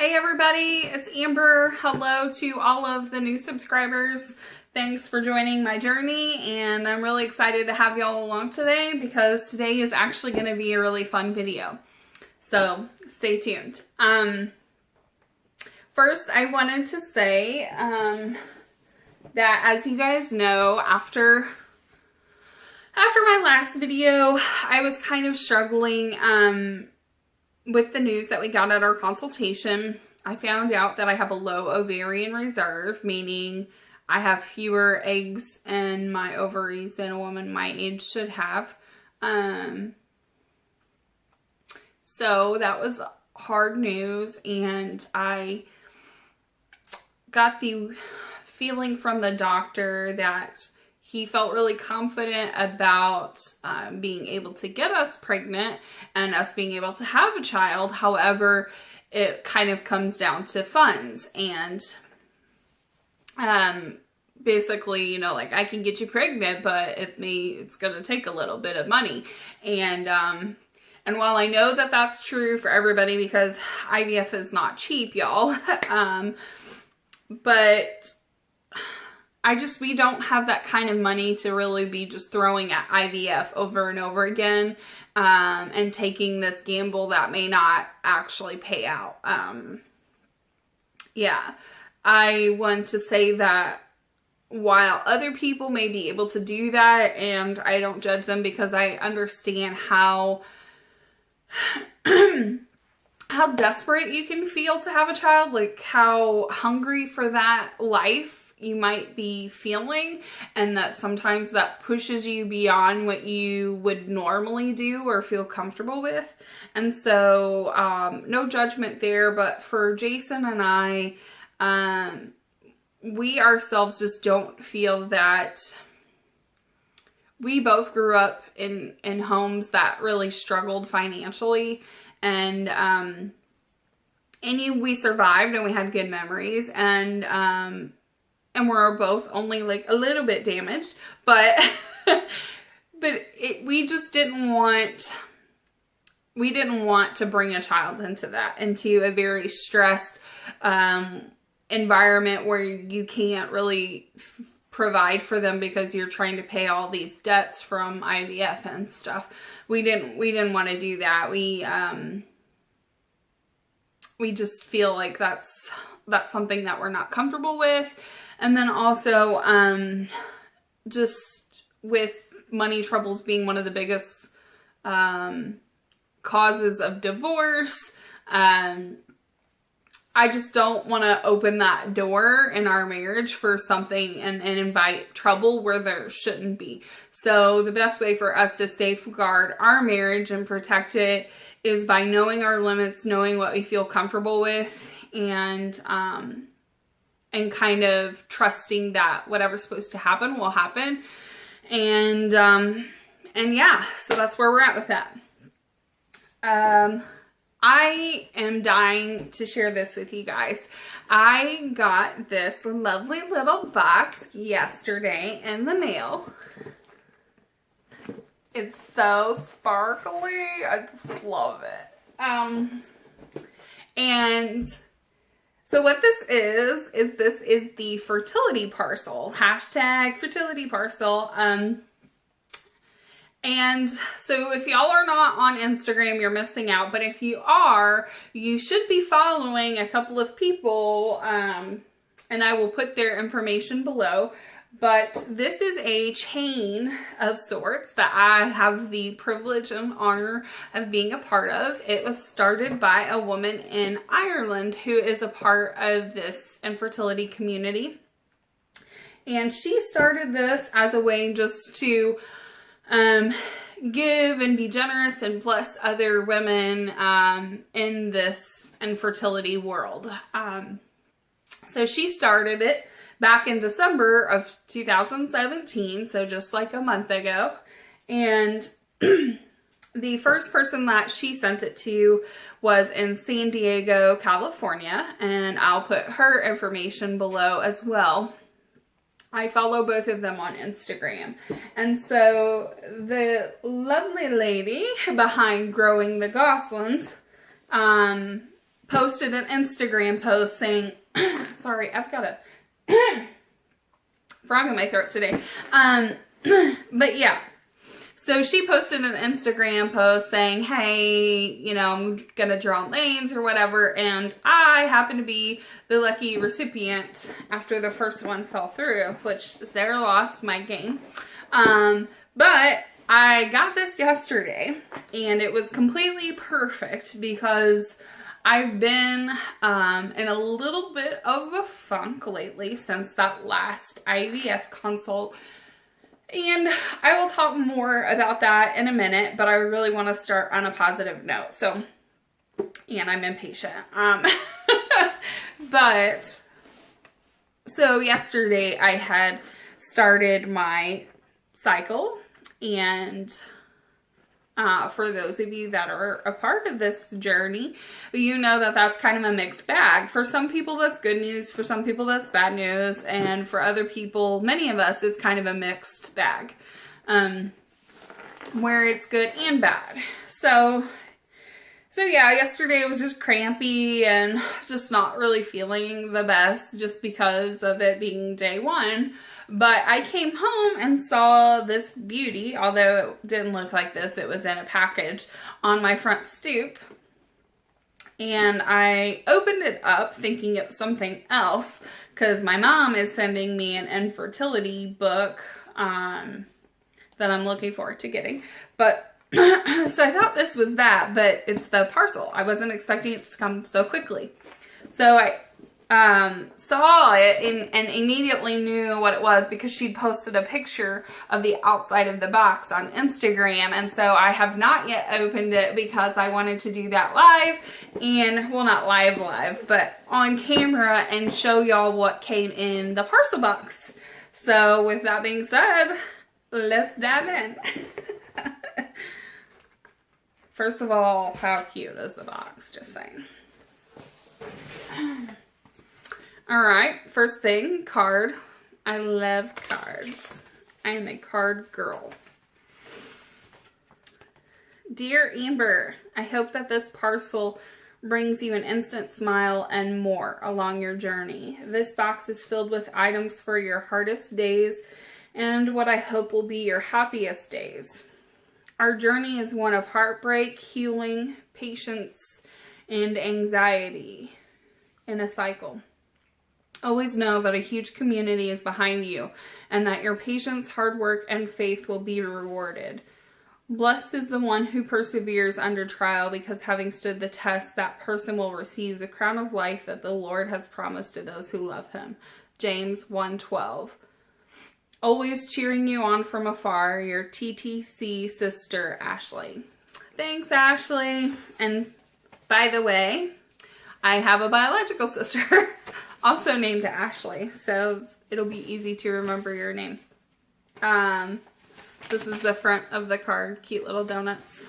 Hey everybody, it's Amber. Hello to all of the new subscribers. Thanks for joining my journey, and I'm really excited to have y'all along today because today is actually going to be a really fun video. So stay tuned. First, I wanted to say that, as you guys know, after my last video, I was kind of struggling with the news that we got at our consultation. I found out that I have a low ovarian reserve, meaning I have fewer eggs in my ovaries than a woman my age should have. So that was hard news, and I got the feeling from the doctor that he felt really confident about being able to get us pregnant and us being able to have a child. However, it kind of comes down to funds, and basically, you know, like, I can get you pregnant, but it's gonna take a little bit of money. And while I know that that's true for everybody because IVF is not cheap, y'all, but we don't have that kind of money to really be just throwing at IVF over and over again, and taking this gamble that may not actually pay out. Yeah, I want to say that while other people may be able to do that, and I don't judge them because I understand how desperate you can feel to have a child, like how hungry for that life you might be feeling, and that sometimes that pushes you beyond what you would normally do or feel comfortable with. And so no judgment there, but for Jason and I, we ourselves just don't feel that. We both grew up in homes that really struggled financially, and we survived and we had good memories, and we're both only like a little bit damaged, but we just didn't want to bring a child into a very stressed environment where you can't really provide for them because you're trying to pay all these debts from IVF and stuff. We didn't want to do that. We just feel like that's something that we're not comfortable with. And then also, just with money troubles being one of the biggest causes of divorce, I just don't want to open that door in our marriage for something and invite trouble where there shouldn't be. So the best way for us to safeguard our marriage and protect it is by knowing our limits, knowing what we feel comfortable with, and kind of trusting that whatever's supposed to happen will happen. And yeah, so that's where we're at with that. I am dying to share this with you guys. I got this lovely little box yesterday in the mail. It's so sparkly. I just love it. And so what this is the Fertility Parcel. #Fertility Parcel. And so if y'all are not on Instagram, you're missing out. But if you are, you should be following a couple of people, and I will put their information below. But this is a chain of sorts that I have the privilege and honor of being a part of. It was started by a woman in Ireland who is a part of this infertility community. And she started this as a way just to give and be generous and bless other women in this infertility world. So she started it back in December of 2017, so just like a month ago. And the first person that she sent it to was in San Diego, California, and I'll put her information below as well. I follow both of them on Instagram. And so the lovely lady behind Growing the Goslings posted an Instagram post saying, sorry, I've got a frog in my throat today. But yeah, so she posted an Instagram post saying, hey, you know, I'm gonna draw names or whatever, and I happen to be the lucky recipient after the first one fell through, which is their loss, my gain. But I got this yesterday, and it was completely perfect because I've been in a little bit of a funk lately since that last IVF consult. And I will talk more about that in a minute, but I really want to start on a positive note. So, and I'm impatient. But, so yesterday I had started my cycle, and for those of you that are a part of this journey, you know that that's kind of a mixed bag. For some people, that's good news. For some people, that's bad news. And for other people, many of us, it's kind of a mixed bag, where it's good and bad. So yeah, yesterday it was just crampy and just not really feeling the best just because of it being day one. But I came home and saw this beauty, although it didn't look like this, it was in a package on my front stoop. And I opened it up thinking it was something else because my mom is sending me an infertility book that I'm looking forward to getting. But so I thought this was that, but it's the parcel. I wasn't expecting it to come so quickly. So I saw it and immediately knew what it was because she'd posted a picture of the outside of the box on Instagram. And so I have not yet opened it because I wanted to do that live and, well, not live, but on camera and show y'all what came in the parcel box. So with that being said, let's dive in. First of all, how cute is the box? Just saying. Alright, first thing, card. I love cards. I am a card girl. Dear Amber, I hope that this parcel brings you an instant smile and more along your journey. This box is filled with items for your hardest days and what I hope will be your happiest days. Our journey is one of heartbreak, healing, patience, and anxiety in a cycle. Always know that a huge community is behind you and that your patience, hard work, and faith will be rewarded. Blessed is the one who perseveres under trial, because having stood the test, that person will receive the crown of life that the Lord has promised to those who love him. James 1:12. Always cheering you on from afar, your TTC sister, Ashley. Thanks, Ashley. And by the way, I have a biological sister also named Ashley, so it'll be easy to remember your name. This is the front of the card. Cute little donuts.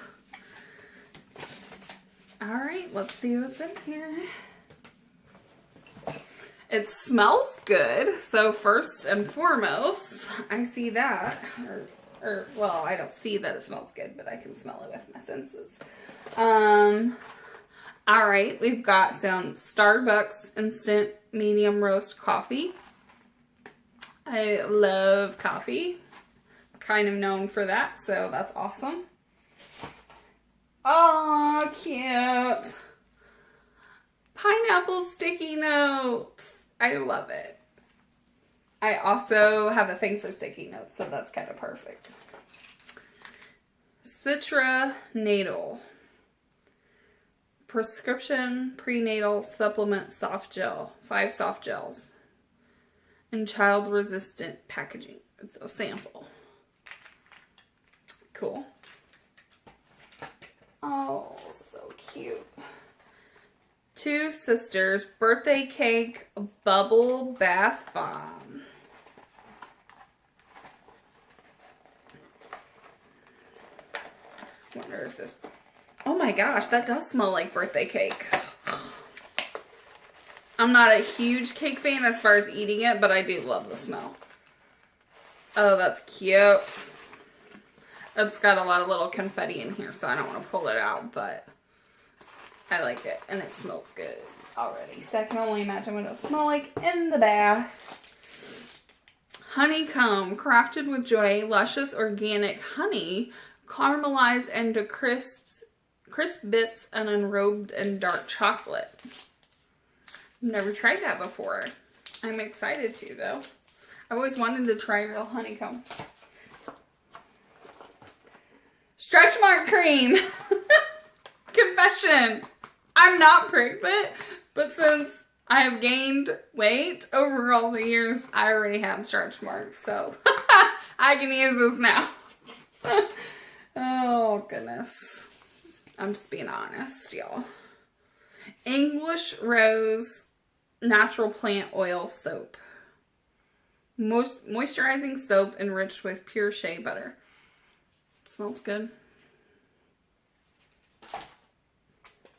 Alright, let's see what's in here. It smells good, so first and foremost, I see that, well, I don't see that it smells good, but I can smell it with my senses. Alright, we've got some Starbucks instant medium roast coffee. I love coffee, kind of known for that, so that's awesome. Oh, cute. Pineapple sticky notes. I love it. I also have a thing for sticky notes, so that's kind of perfect. Citranatal. Prescription prenatal supplement soft gel. 5 soft gels. And child resistant packaging. It's a sample. Cool. Oh, so cute. 2 Sisters birthday cake bubble bath bomb. Wonder if this, oh my gosh, that does smell like birthday cake. I'm not a huge cake fan as far as eating it, but I do love the smell. Oh, that's cute. It's got a lot of little confetti in here, so I don't want to pull it out, but I like it, and it smells good already. So I can only imagine what it'll smell like in the bath. Honeycomb, crafted with joy, luscious organic honey, caramelized into crisp bits and enrobed in dark chocolate. Never tried that before. I'm excited to, though. I've always wanted to try real honeycomb. Stretch mark cream. Confession. I'm not pregnant, but since I have gained weight over all the years, I already have stretch marks, so I can use this now. Oh, goodness. I'm just being honest, y'all. English Rose Natural Plant Oil Soap. Moisturizing soap enriched with pure shea butter. Smells good.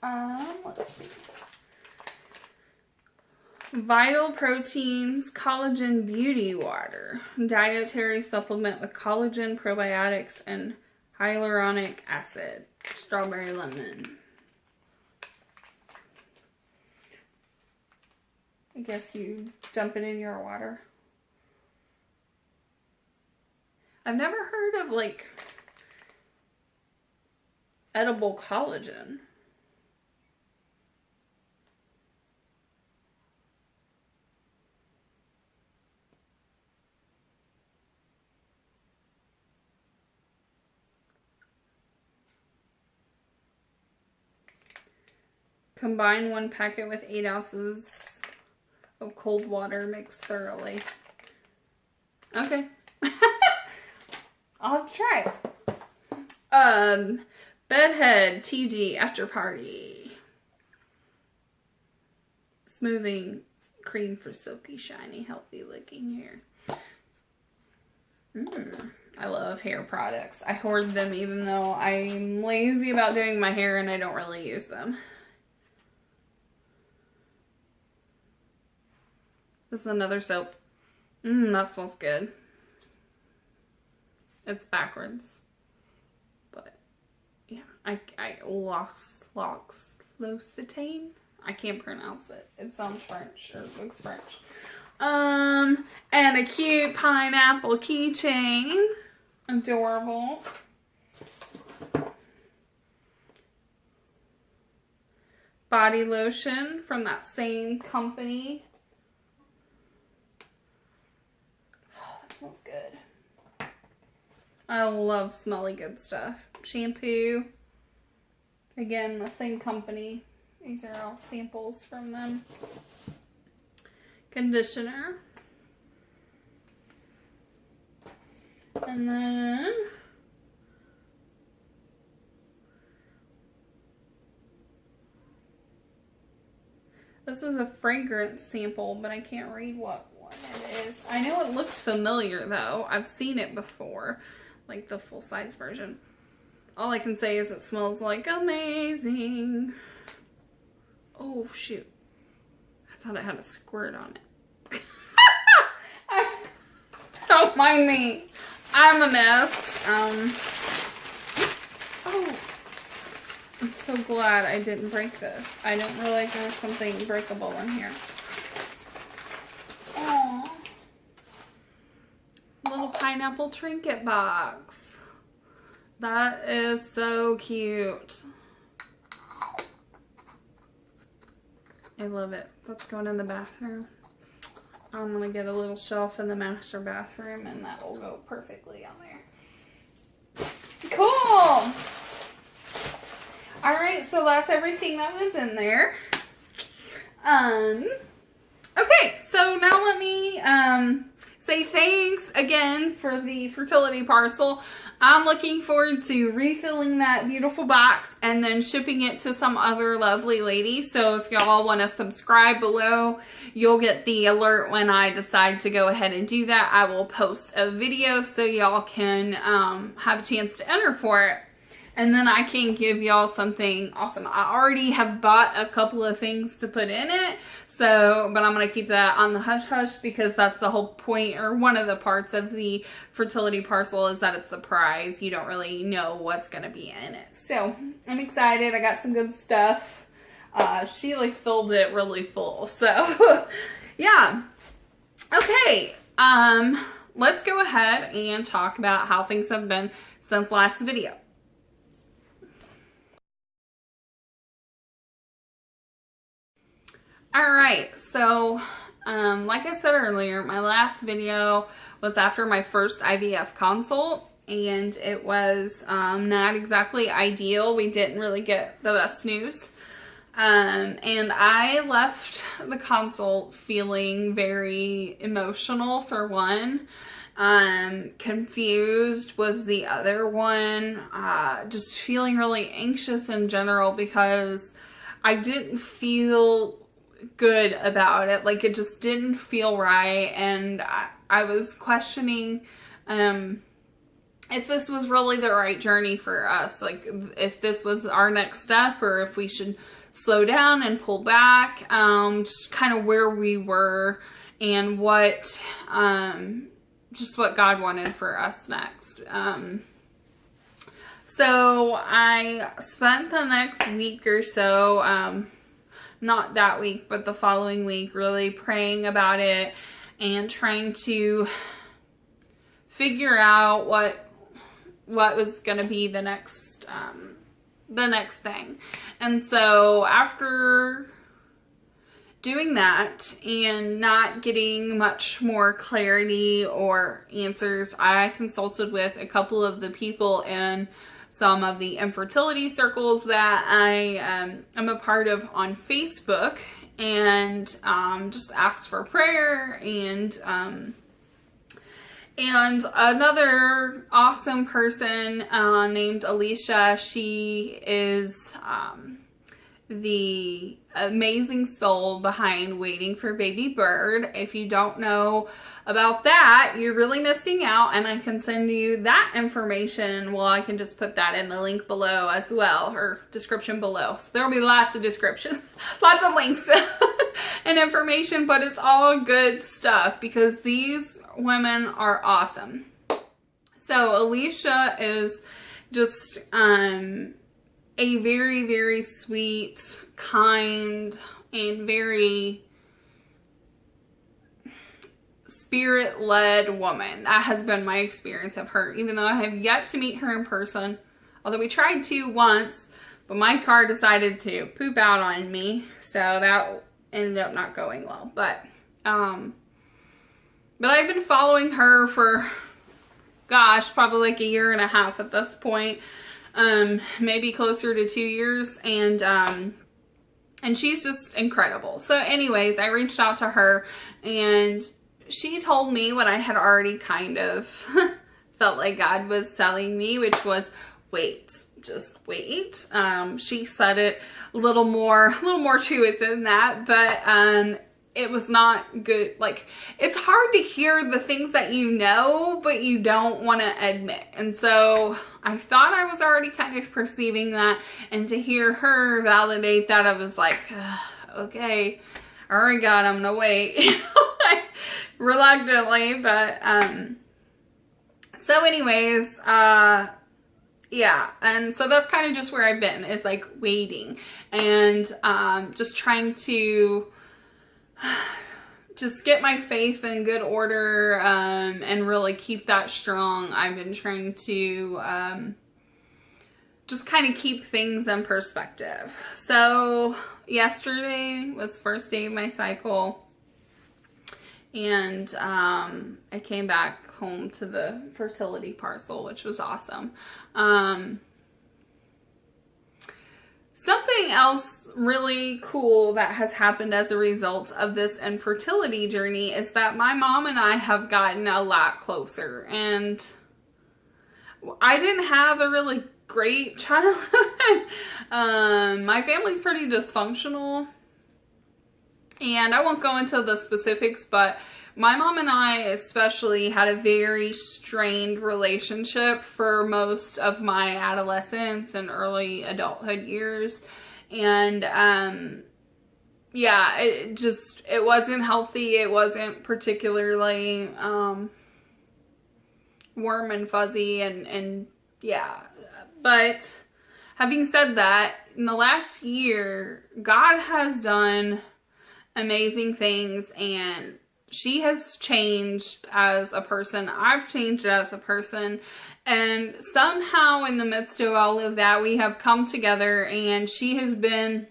Let's see. Vital Proteins Collagen Beauty Water. Dietary supplement with collagen, probiotics, and hyaluronic acid. Strawberry lemon. I guess you dump it in your water. I've never heard of, like, edible collagen. Combine 1 packet with 8 ounces of cold water mixed thoroughly. Okay. I'll have to try it. Bedhead TG After Party. Smoothing cream for silky, shiny, healthy looking hair. I love hair products. I hoard them even though I'm lazy about doing my hair and I don't really use them. This is another soap. That smells good. It's backwards. But, yeah. L'Occitane? I can't pronounce it. It sounds French, or it looks French. And a cute pineapple keychain. Adorable. Body lotion from that same company. Smells good. I love smelly good stuff. Shampoo. Again, the same company. These are all samples from them. Conditioner. And then this is a fragrance sample, but I can't read what it is. I know it looks familiar though. I've seen it before, like the full size version. All I can say is it smells like amazing. Oh shoot. I thought it had a squirt on it. Don't mind me. I'm a mess. Oh. I'm so glad I didn't break this. I didn't realize there was something breakable in here. Little pineapple trinket box. That is so cute. I love it. That's going in the bathroom. I'm gonna get a little shelf in the master bathroom and that will go perfectly on there. Cool! Alright, so that's everything that was in there. Okay, so now let me say thanks again for the fertility parcel. I'm looking forward to refilling that beautiful box and then shipping it to some other lovely lady. So if y'all want to subscribe below, you'll get the alert when I decide to go ahead and do that. I will post a video so y'all can have a chance to enter for it. And then I can give y'all something awesome. I already have bought a couple of things to put in it. So, but I'm going to keep that on the hush hush because that's the whole point, or one of the parts of the fertility parcel is that it's the prize. You don't really know what's going to be in it. So I'm excited. I got some good stuff. she like filled it really full. So yeah. Okay. Let's go ahead and talk about how things have been since last video. Alright, so like I said earlier, my last video was after my first IVF consult, and it was not exactly ideal. We didn't really get the best news. And I left the consult feeling very emotional for one. Confused was the other one. Just feeling really anxious in general because I didn't feel good about it. Like, it just didn't feel right, and I was questioning if this was really the right journey for us, like if this was our next step, or if we should slow down and pull back, just kind of where we were and what just what God wanted for us next. So I spent the next week or so, not that week, but the following week, really praying about it and trying to figure out what was going to be the next thing. And so after doing that and not getting much more clarity or answers, I consulted with a couple of the people in some of the infertility circles that I am a part of on Facebook, and just asked for prayer, and another awesome person named Alicia. She is the amazing soul behind Waiting for Baby Bird. If you don't know about that, you're really missing out, and I can send you that information. Well, I can just put that in the link below as well, or description below. So there'll be lots of descriptions, lots of links and information, but it's all good stuff because these women are awesome. So Alicia is just a very, very sweet, kind, and very spirit-led woman. That has been my experience of her, even though I have yet to meet her in person. Although we tried to once, but my car decided to poop out on me, so that ended up not going well. But I've been following her for, gosh, probably like a year and a half at this point. Maybe closer to 2 years, and she's just incredible. So anyways, I reached out to her, and she told me what I had already kind of felt like God was telling me, which was wait, just wait. She said it a little more to it than that, but it was not good. Like, it's hard to hear the things that you know, but you don't want to admit. And so I thought I was already kind of perceiving that, and to hear her validate that, I was like, okay, all right, God, I'm gonna wait. Like, reluctantly, but so anyways, yeah, and so that's kind of just where I've been, is like waiting and just trying to just get my faith in good order, and really keep that strong. I've been trying to just kind of keep things in perspective. So yesterday was the first day of my cycle, and I came back home to the fertility parcel, which was awesome. Something else really cool that has happened as a result of this infertility journey is that my mom and I have gotten a lot closer, and I didn't have a really great childhood. My family's pretty dysfunctional, and I won't go into the specifics, but my mom and I especially had a very strained relationship for most of my adolescence and early adulthood years. And yeah, it wasn't healthy. It wasn't particularly warm and fuzzy, and yeah. But having said that, in the last year, God has done amazing things, and she has changed as a person. I've changed as a person. And somehow in the midst of all of that, we have come together, and she has been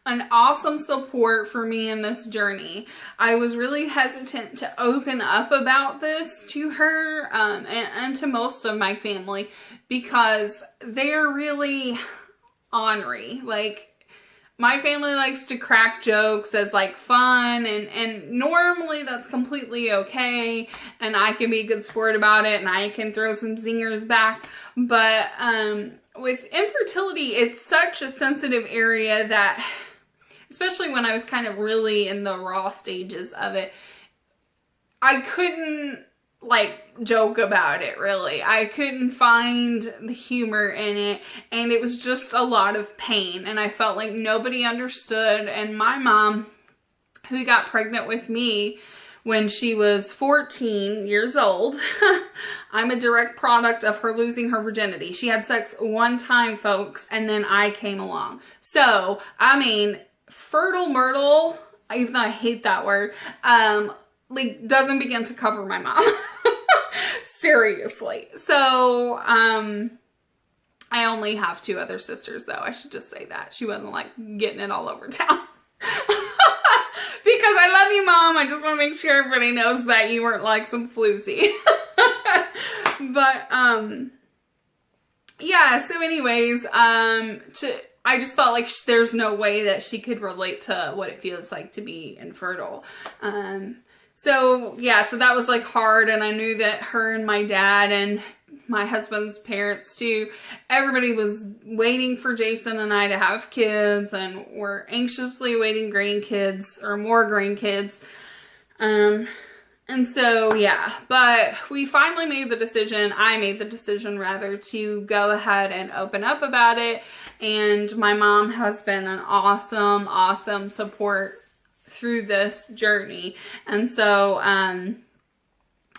an awesome support for me in this journey. I was really hesitant to open up about this to her and to most of my family, because they're really ornery. Like, my family likes to crack jokes as like fun, and normally that's completely okay, and I can be a good sport about it, and I can throw some zingers back. But with infertility, it's such a sensitive area that, especially when I was kind of really in the raw stages of it, I couldn't like joke about it, really. I couldn't find the humor in it, and it was just a lot of pain, and I felt like nobody understood. And my mom, who got pregnant with me when she was 14 years old, I'm a direct product of her losing her virginity. She had sex one time, folks, and then I came along. So, I mean, fertile myrtle, even though I hate that word, like, doesn't begin to cover my mom. Seriously. So, I only have 2 other sisters, though. I should just say that. She wasn't, like, getting it all over town. Because I love you, Mom. I just want to make sure everybody knows that you weren't, like, some floozy. But, yeah, so anyways, I just felt like there's no way that she could relate to what it feels like to be infertile. So yeah, so that was like hard, and I knew that her and my dad and my husband's parents too, everybody was waiting for Jason and I to have kids, and we're anxiously awaiting grandkids, or more grandkids. And so, yeah, but we finally made the decision, I made the decision rather, to go ahead and open up about it. And my mom has been an awesome, awesome support through this journey. And so,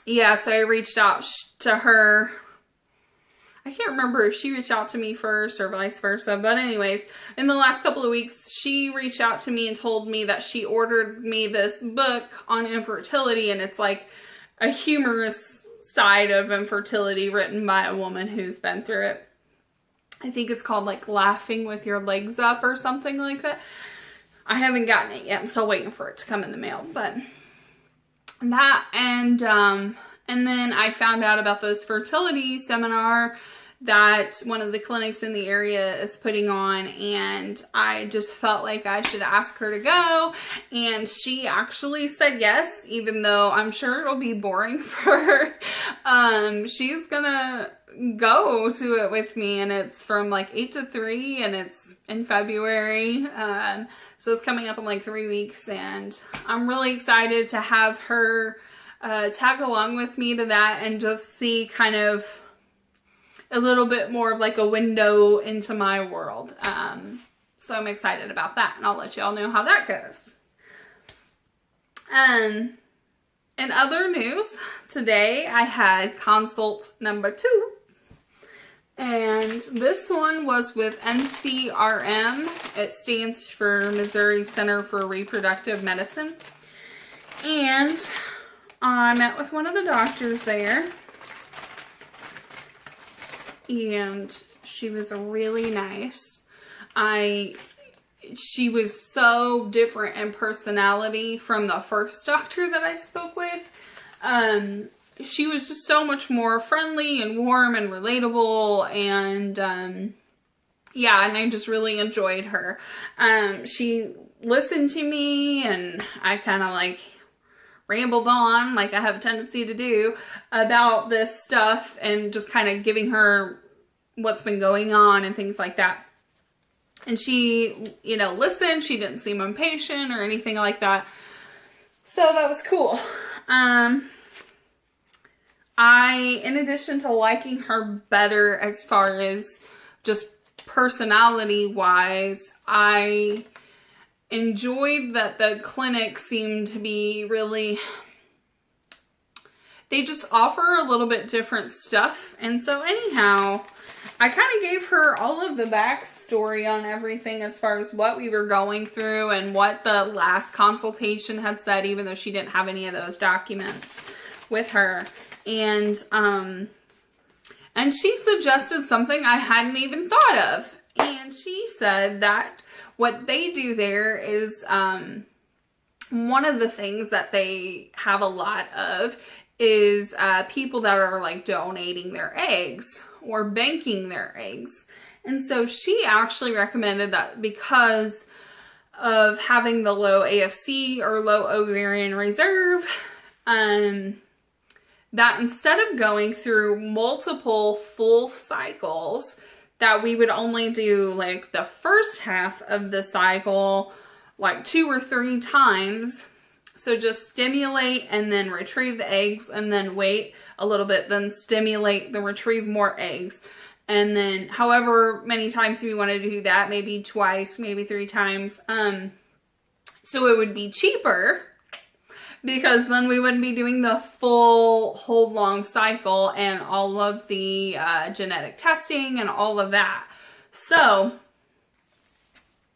yeah, so I reached out to her. I can't remember if she reached out to me first or vice versa. But anyways, in the last couple of weeks, she reached out to me and told me that she ordered me this book on infertility. And it's like a humorous side of infertility written by a woman who's been through it. I think it's called like Laughing with Your Legs Up or something like that. I haven't gotten it yet. I'm still waiting for it to come in the mail. But that, and then I found out about this fertility seminar that one of the clinics in the area is putting on, and I just felt like I should ask her to go, and she actually said yes, even though I'm sure it'll be boring for her. She's gonna go to it with me, and it's from like 8 to 3, and it's in February, so it's coming up in like 3 weeks, and I'm really excited to have her tag along with me to that and just see kind of a little bit more of like a window into my world. So I'm excited about that, and I'll let y'all know how that goes. In other news, today I had consult number 2, and this one was with NCRM. It stands for Missouri Center for Reproductive Medicine, and I met with one of the doctors there, and she was really nice. She was so different in personality from the first doctor that I spoke with. She was just so much more friendly and warm and relatable, and yeah, and I just really enjoyed her. She listened to me, and I kind of like rambled on, like I have a tendency to do, about this stuff, and just kind of giving her what's been going on and things like that. And she, you know, listened. She didn't seem impatient or anything like that. So that was cool. In addition to liking her better as far as just personality-wise, I enjoyed that the clinic seemed to be really, they just offer a little bit different stuff. And so anyhow, I kind of gave her all of the backstory on everything as far as what we were going through and what the last consultation had said, even though she didn't have any of those documents with her. And she suggested something I hadn't even thought of. And she said that what they do there is, one of the things that they have a lot of is people that are like donating their eggs or banking their eggs. And so she actually recommended that because of having the low AFC or low ovarian reserve, that instead of going through multiple full cycles, that we would only do like the first half of the cycle like 2 or 3 times. So just stimulate and then retrieve the eggs and then wait a little bit, then stimulate, then retrieve more eggs. And then however many times we want to do that, maybe twice, maybe 3 times. So it would be cheaper because then we wouldn't be doing the full whole long cycle and all of the genetic testing and all of that. So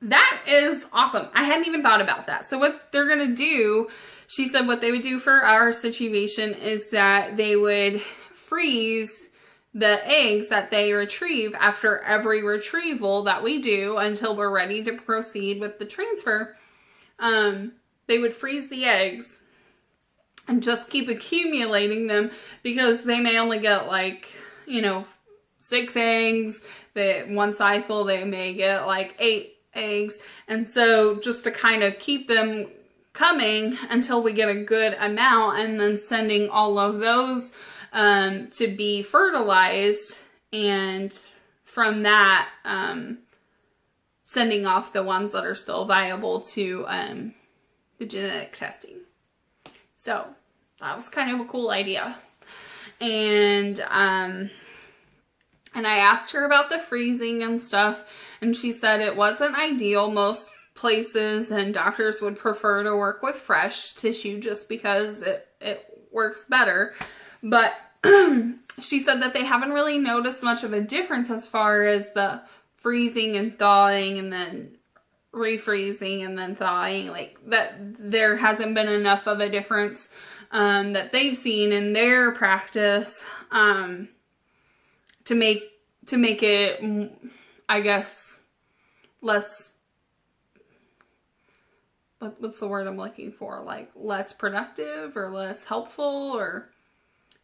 that is awesome. I hadn't even thought about that. So what they're going to do, she said what they would do for our situation is that they would freeze the eggs that they retrieve after every retrieval that we do until we're ready to proceed with the transfer. They would freeze the eggs and just keep accumulating them because they may only get like, 6 eggs. One cycle, they may get like 8 eggs. And so just to kind of keep them coming until we get a good amount, and then sending all of those to be fertilized, and from that sending off the ones that are still viable to the genetic testing. So that was kind of a cool idea. And I asked her about the freezing and stuff, and she said it wasn't ideal. Most places and doctors would prefer to work with fresh tissue just because it works better. But she said that they haven't really noticed much of a difference as far as the freezing and thawing and then refreezing and then thawing. Like that there hasn't been enough of a difference that they've seen in their practice to make it, I guess, less, what's the word I'm looking for? Like less productive or less helpful, or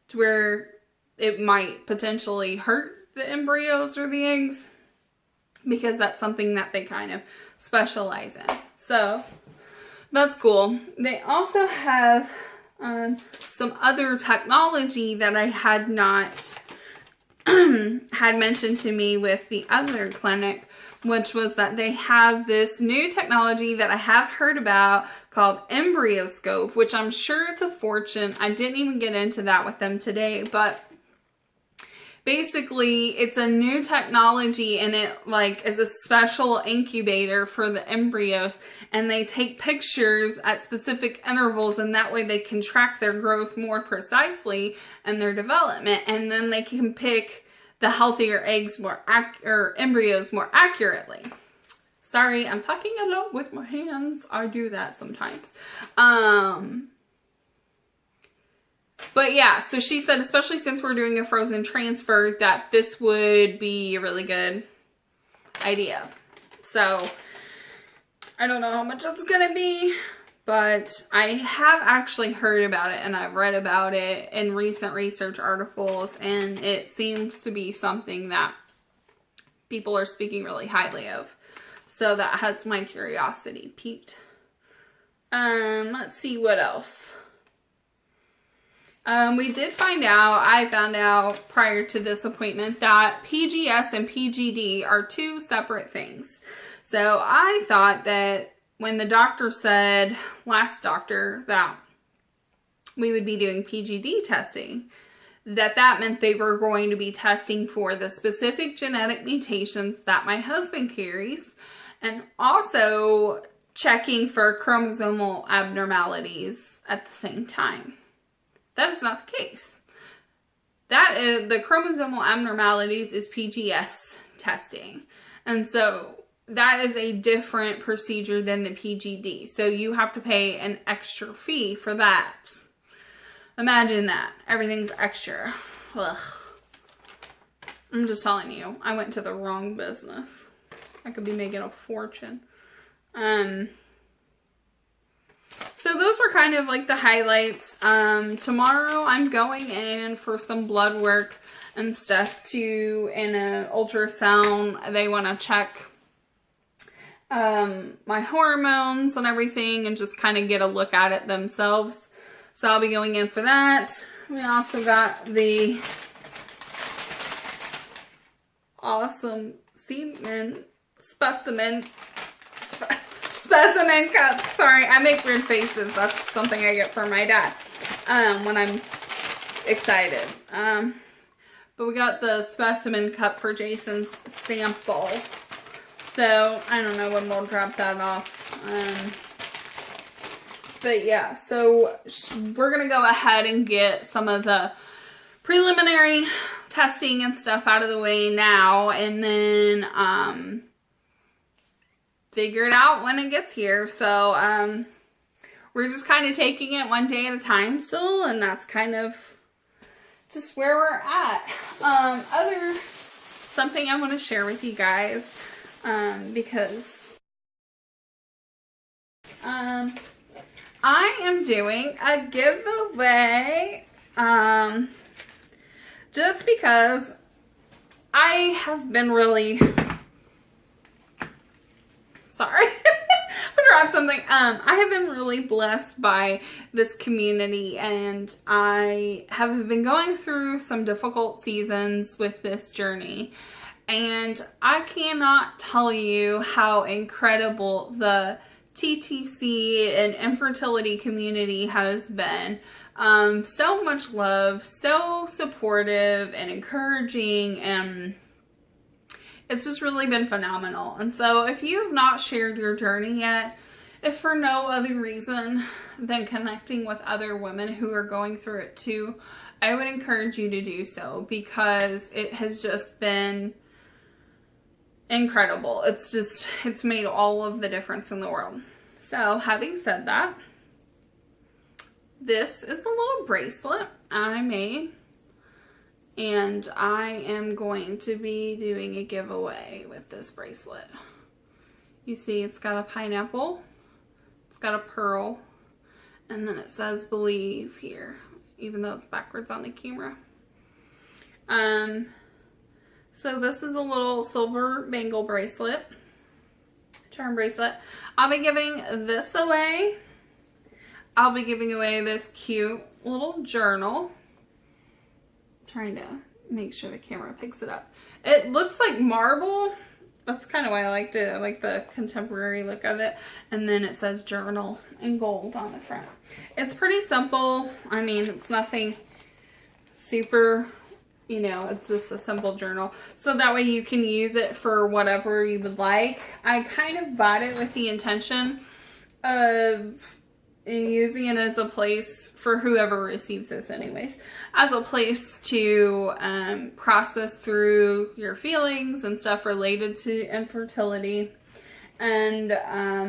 to where it might potentially hurt the embryos or the eggs, because that's something that they kind of specialize in. So that's cool. They also have some other technology that I had not had mentioned to me with the other clinic, which was that they have this new technology that I have heard about called embryoscope, which I'm sure it's a fortune. I didn't even get into that with them today, but basically it's a new technology, and it like is a special incubator for the embryos, and they take pictures at specific intervals, and that way they can track their growth more precisely and their development, and then they can pick the healthier eggs or embryos more accurately. Sorry, I'm talking a lot with my hands. I do that sometimes. But yeah, so she said, especially since we're doing a frozen transfer, that this would be a really good idea. So I don't know how much it's gonna be, but I have actually heard about it and I've read about it in recent research articles, and it seems to be something that people are speaking really highly of. So that has my curiosity piqued. Let's see what else. I found out prior to this appointment that PGS and PGD are 2 separate things. So I thought that when the doctor said, last doctor, that we would be doing PGD testing, that meant they were going to be testing for the specific genetic mutations that my husband carries, and also checking for chromosomal abnormalities at the same time. That is not the case. That is, the chromosomal abnormalities is PGS testing. And so that is a different procedure than the PGD. So you have to pay an extra fee for that. Imagine that. Everything's extra. Ugh. I'm just telling you, I went to the wrong business. I could be making a fortune. So those were kind of like the highlights. Tomorrow I'm going in for some blood work and stuff too, in an ultrasound. They want to check my hormones and everything and just kind of get a look at it themselves. So I'll be going in for that. We also got the awesome specimen cup. Sorry, I make weird faces. That's something I get from my dad when I'm excited. But we got the specimen cup for Jason's sample. So I don't know when we'll drop that off. But yeah, so we're going to go ahead and get some of the preliminary testing and stuff out of the way now, and then figure it out when it gets here. So we're just kind of taking it one day at a time still, and that's kind of just where we're at. Something I want to share with you guys, because I am doing a giveaway, just because I have been really, sorry, I dropped something. I have been really blessed by this community, and I have been going through some difficult seasons with this journey, and I cannot tell you how incredible the TTC and infertility community has been. So much love, so supportive and encouraging, and it's just really been phenomenal. And so if you have not shared your journey yet, if for no other reason than connecting with other women who are going through it too, I would encourage you to do so, because it has just been incredible. It's made all of the difference in the world. So having said that, this is a little bracelet I made, and I am going to be doing a giveaway with this bracelet. You see, it's got a pineapple, it's got a pearl, and then it says believe here, even though it's backwards on the camera. So this is a little silver bangle bracelet, charm bracelet. I'll be giving this away. I'll be giving away this cute little journal. I'm trying to make sure the camera picks it up. It looks like marble. That's kind of why I liked it. I like the contemporary look of it. And then it says journal in gold on the front. It's pretty simple. I mean, it's nothing super, you know, it's just a simple journal. So that way you can use it for whatever you would like. I kind of bought it with the intention of using it as a place for whoever receives this anyways, as a place to process through your feelings and stuff related to infertility, and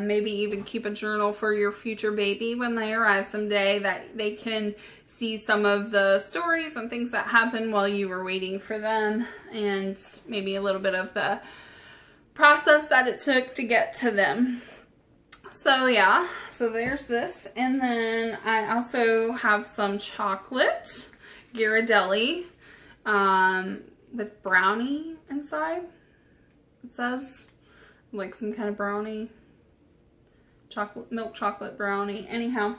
maybe even keep a journal for your future baby when they arrive someday, that they can see some of the stories and things that happened while you were waiting for them, and maybe a little bit of the process that it took to get to them. So yeah, so there's this, and then I also have some chocolate Ghirardelli with brownie inside. It says like some kind of brownie, milk chocolate brownie. Anyhow,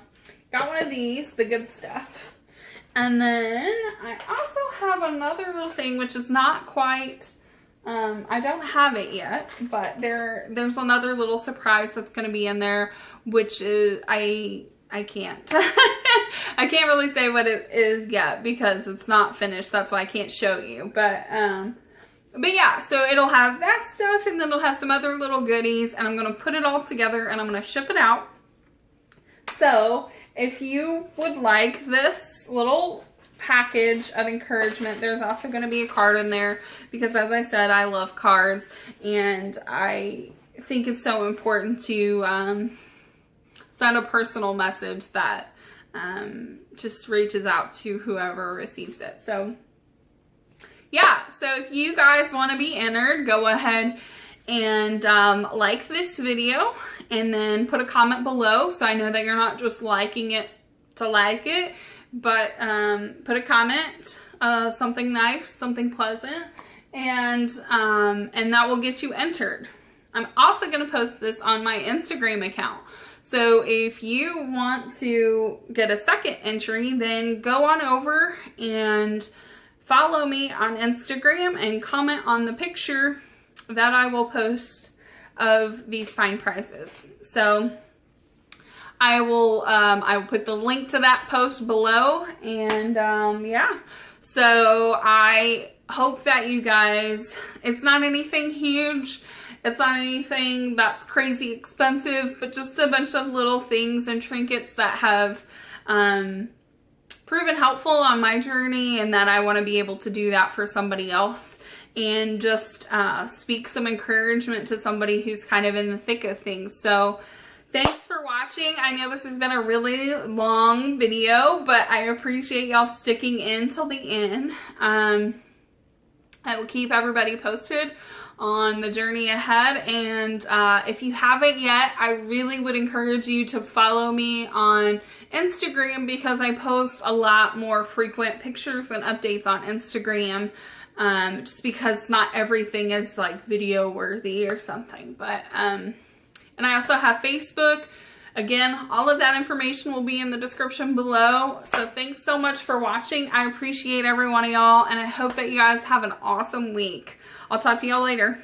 got one of these, the good stuff. And then I also have another little thing, which is not quite, I don't have it yet, but there's another little surprise that's going to be in there, which is, I can't, I can't really say what it is yet because it's not finished. That's why I can't show you, but yeah, so it'll have that stuff, and then it'll have some other little goodies, and I'm going to put it all together and I'm going to ship it out. So if you would like this little package of encouragement, there's also going to be a card in there, because as I said, I love cards, and I think it's so important to send a personal message that just reaches out to whoever receives it. So yeah, so if you guys want to be entered, go ahead and like this video, and then put a comment below so I know that you're not just liking it to like it, but put a comment, something nice, something pleasant, and that will get you entered. I'm also going to post this on my Instagram account. So if you want to get a second entry, then go on over and follow me on Instagram and comment on the picture that I will post of these fine prizes. So I will put the link to that post below, and yeah. So I hope that you guys, it's not anything huge. It's not anything that's crazy expensive, but just a bunch of little things and trinkets that have proven helpful on my journey, and that I want to be able to do that for somebody else, and just speak some encouragement to somebody who's kind of in the thick of things. So thanks for watching. I know this has been a really long video, but I appreciate y'all sticking in till the end. I will keep everybody posted on the journey ahead, and if you haven't yet, I really would encourage you to follow me on Instagram, because I post a lot more frequent pictures and updates on Instagram, just because not everything is like video worthy or something. But and I also have Facebook. Again, all of that information will be in the description below. So thanks so much for watching. I appreciate every one of y'all, and I hope that you guys have an awesome week. I'll talk to y'all later.